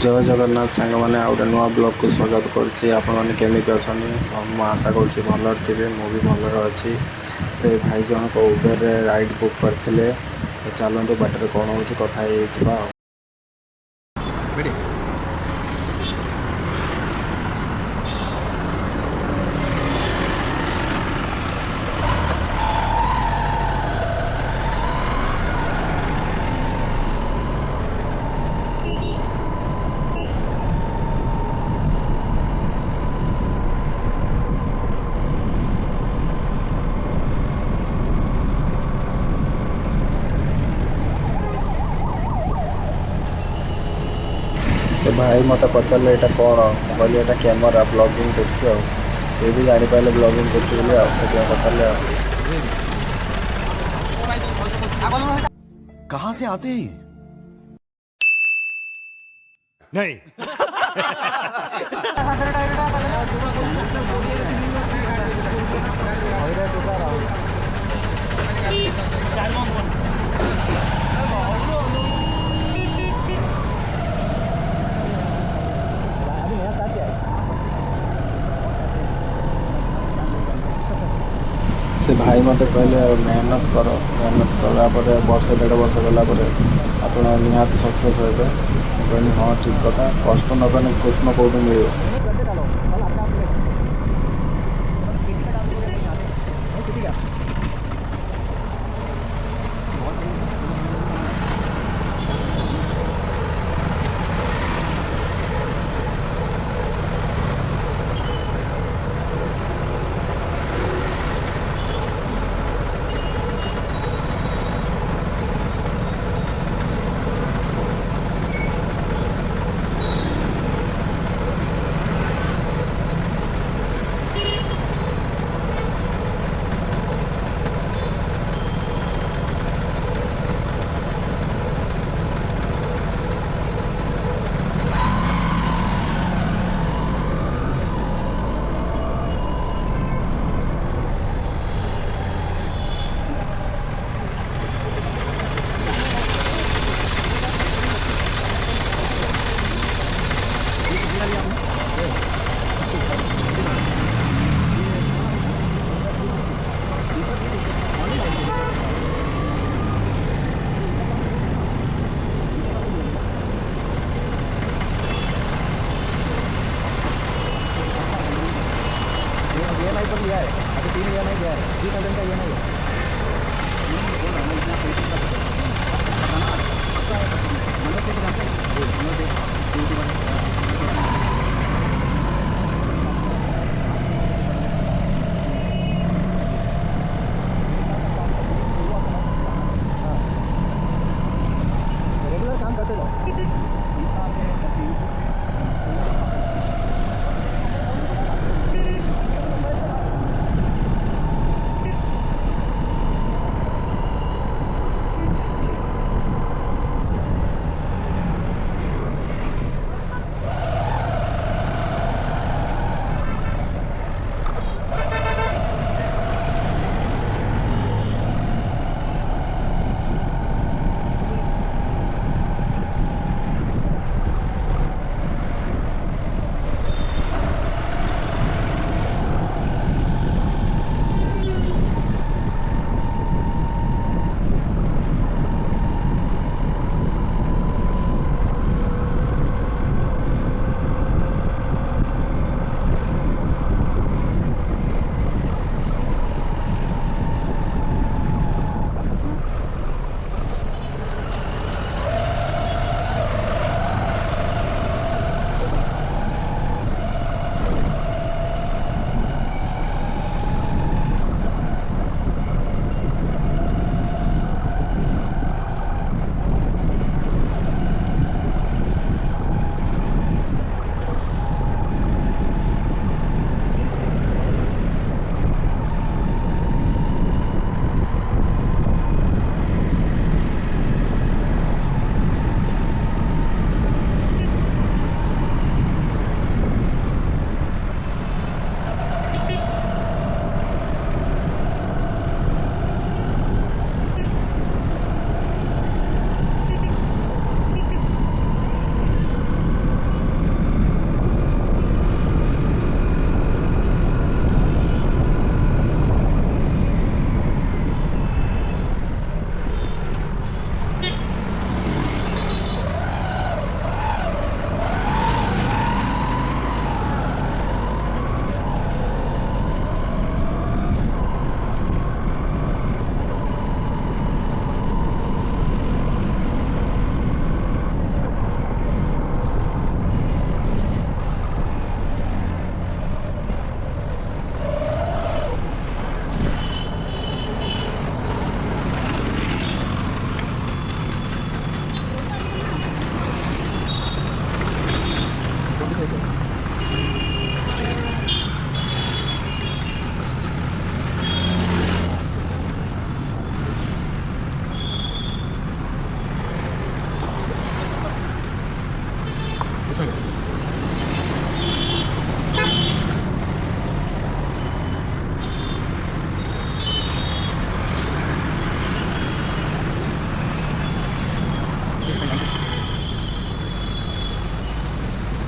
जय जगन्नाथ सांग मैंने आ गए नुआ ब्लॉग को स्वागत करुच्ची। आपमि अच्छा मैं आशा करुँच भल थे मुझे भलर अच्छी। तो ये भाई जनक उबेर राइड बुक करते तो चलते बाटर कौन हो कथा से भाई मत पचारे यहाँ कौन कहली यहाँ कैमेरा ब्लॉगिंग कर भी जापारे ब्लॉगिंग कर पचारे कहां से आते हैं नहीं से भाई मत कहले मेहनत कलापर वर्ष 1.5 वर्ष गलापर आप निहाती सक्सेस हे। कहली हाँ ठीक कथा कष्ट नकले कृष्ण कौटू मिले। पर लिया है अभी 3 EMI गया है 3000 का EMI है। रेगुलर काम करते जाओ। कैसे